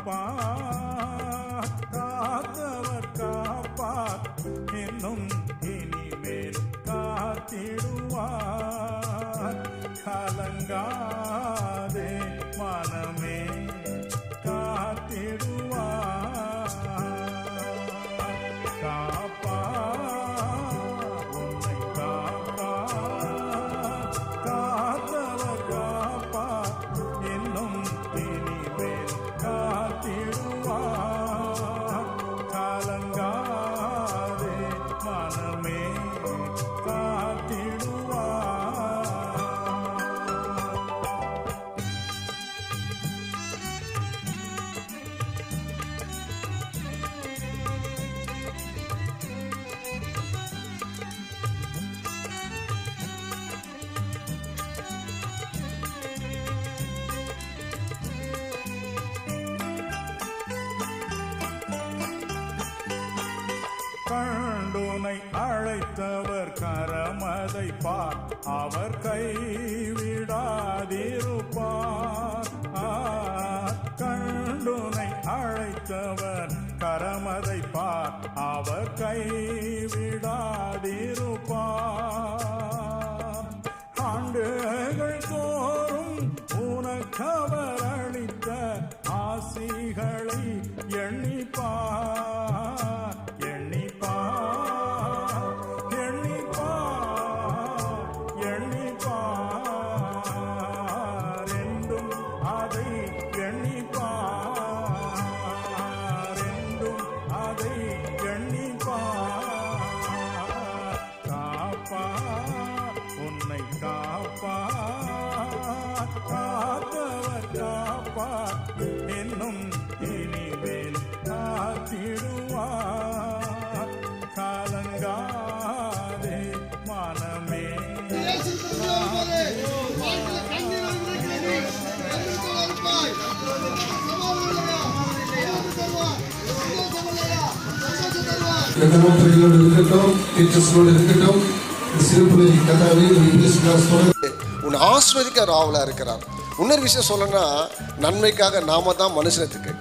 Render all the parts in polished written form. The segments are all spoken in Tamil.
காப்பார், காத்தவர் காப்பார், இன்னும் இனிமேல் காத்திடுவார். கலங்காதே மனமே, காத்திடுவார். காப்பார், உன்னை காப்பார், காத்தவர் காப்பார், இன்னும் இனிமேல் காத்திடுவார். கலங்காதே மனமே, காத்திடுவார். கண்டுனை அழைத்தவர் கரமதை பார், அவர் கைவிடாதிருப்பார். கண்டுனை அழைத்தவர் கரமதை பார், அவர் கைவிடாதிருப்பார். ஆண்டுகள் தோறும் உனக்கவர் அளித்த ஆசிகளை எண்ணிப்பார், எண்ணிப்பார், எண்ணிப்பார், எண்ணிப்பார். என்றும் அதை எண்ணிப்பார், என்றும் அதை எண்ணிப்பார். காப்பார், உன்னை காப்பார், காத்தவர் காப்பார், இன்னும் இனிமேல் காத்திடுவார். கலங்காதே மனமே, உன்னை ஆஸ்வதிக்க ராவலா இருக்கிறார். இன்னொரு விஷயம் சொல்லணும்னா, நன்மைக்காக நாம தான் மனுஷனத்துக்கு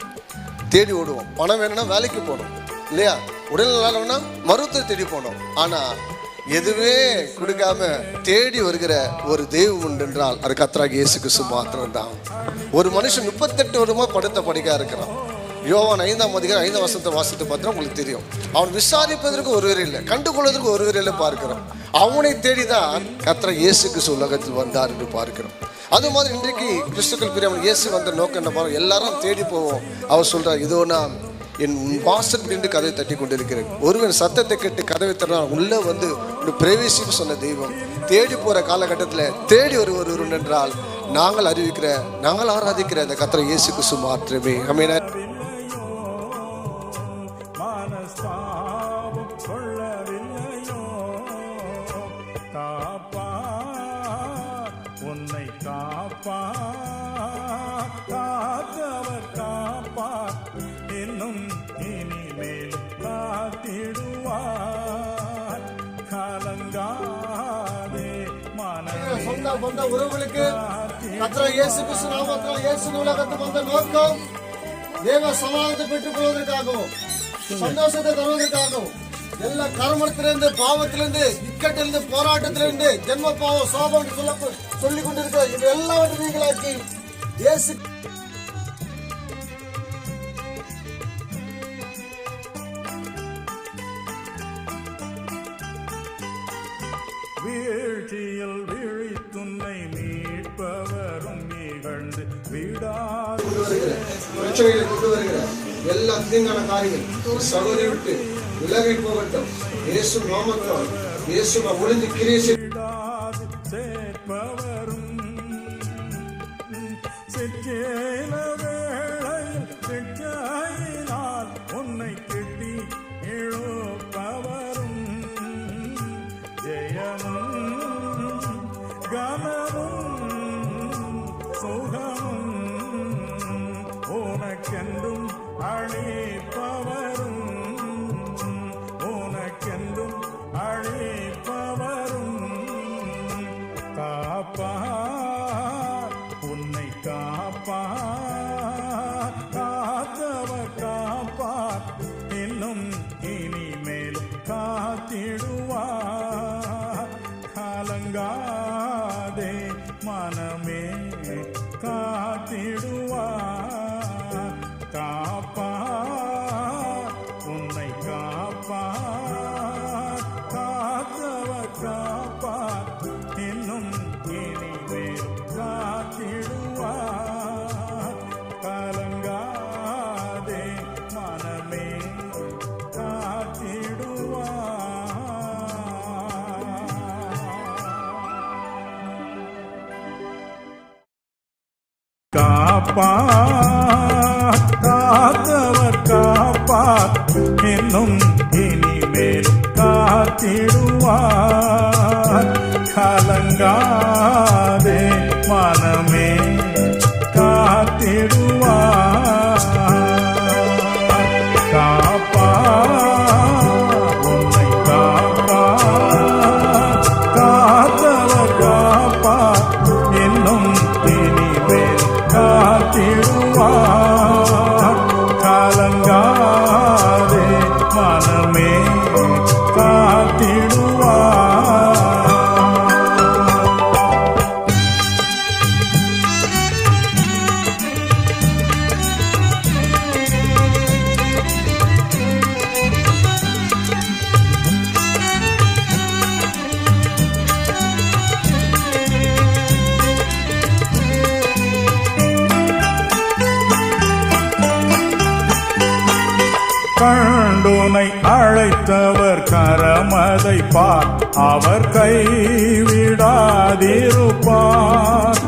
தேடி ஓடுவோம். பணம் வேணும்னா வேலைக்கு போகணும் இல்லையா, உடல் நல்லா வேணும்னா மருத்துவத்தை தேடி போகணும். ஆனா எதுவே கொடுக்காம தேடி வருகிற ஒரு தெய்வம் உண்டு என்றால் அது கர்த்தராகிய இயேசு கிறிஸ்து மாத்திரம் தான். ஒரு மனுஷன் 38 வருடமா படுத்த படிக்கா இருக்கிறான். யோவான் 5:5 வாசத்தை பார்த்தா உங்களுக்கு தெரியும். அவன் விசாரிப்பதற்கு ஒருவர் இல்லை, கண்டுகொள்வதற்கு ஒருவர் இல்லை பார்க்கிறோம். அவனை தேடிதான் கர்த்தராகிய இயேசு கிறிஸ்து உலகத்தில் வந்தார் என்று பார்க்கிறோம். அது மாதிரி இன்றைக்கு கிறிஸ்துக்கள் பிரியமான இயேசு வந்த நோக்கம் என்ன பாருங்க, எல்லாரும் தேடி போவோம். அவர் சொல்றார், இதோ நான் என் வாசல் நின்று கதவை தட்டி கொண்டிருக்கிறேன். ஒருவன் சத்தத்தை கேட்டு கதவை தரலாம் உள்ள வந்து பிரவேசிப்பு சொன்ன தெய்வம். தேடி போற காலகட்டத்தில் தேடி ஒருவர் என்றால் நாங்கள் அறிவிக்கிற, நாங்கள் ஆராதிக்கிற அந்த கர்த்தர் இயேசு கிறிஸ்து மாத்திரமே. ஆமென். மனஸ்தாபம் கொள்ளவில்லையோ, காப்பார், உன்னை காப்பார், காத்தவர் காப்பார், இன்னும் இனிமேல் காத்திடுவார். கலங்காதே மனமே, சொந்த பந்த உறவுகளுக்கு கர்த்தர் இயேசு கிறிஸ்து நாமத்தில் இயேசு உலகத்துக்கு வந்த நோக்கம் தேவ சமாதானத்தை பெற்றுக் கொள்வதற்காகவும் சந்தோஷத்தை தருவதற்காகவும் எல்லா கர்மத்திலிருந்து, பாவத்திலிருந்து, இக்கட்டிலிருந்து, போராட்டத்திலிருந்து, ஜென்ம பாவம், சாபம் சொல்லிக் கொண்டிருக்கிற இது எல்லாவற்றையும் நீங்களாக்கி இயேசு வீழ்ச்சியில் விழித்துன்னை மீட்பவரும் நிகழ்ந்து விடாது கொண்டு வருகிற எல்லா தீங்கான காரியங்கள் சகோதரி விட்டு விலகி போகட்டும். இயேசு நாமத்தால் இயேசு ஒளிந்து கிரியை சேர்ப்பவரும் சிற்சேல வேளையில் சிற்றையினால் உன்னை கெட்டி இழுப்பவரும் ஜெயமும் கனமும் சுகமும் உனக்கென்றும் அழிப்பவரும், உனக்கென்றும் அழிப்பவரும். காப்பார், உன்னை காப்பார், மனமே காத்திடுவார். காப்பார், உன்னை காப்பார். காத்தவர் காப்பார், இன்னும் இனிமேல் காத்திடுவார். கலங்காதே மனமே காப்பார். காத்தவர் காப்பார், இன்னும் இனிமேல் காத்திடுவார். கலங்காதே மனமே காத்திடுவார். காப்பார், உன்னை காப்பார். காத்தவர் காப்பார், இன்னும் இனிமேல் காத்திடுவார். கலங்காதே மனமே காத்திடுவார். கண்டுனை அழைத்தவர் கரமதை பார், அவர் கைவிடாதிருப்பார்.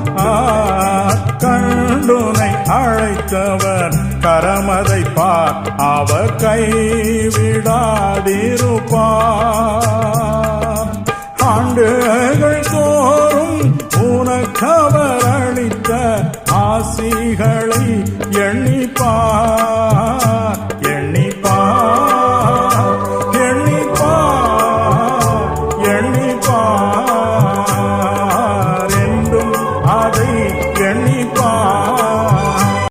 கண்டுனை அழைத்தவர் கரமதை பார், அவர் கைவிடாதிருப்பார். ஆண்டுகள் தோறும் உனக்கவர் அளித்த ஆசிகளை எண்ணிப்பார்.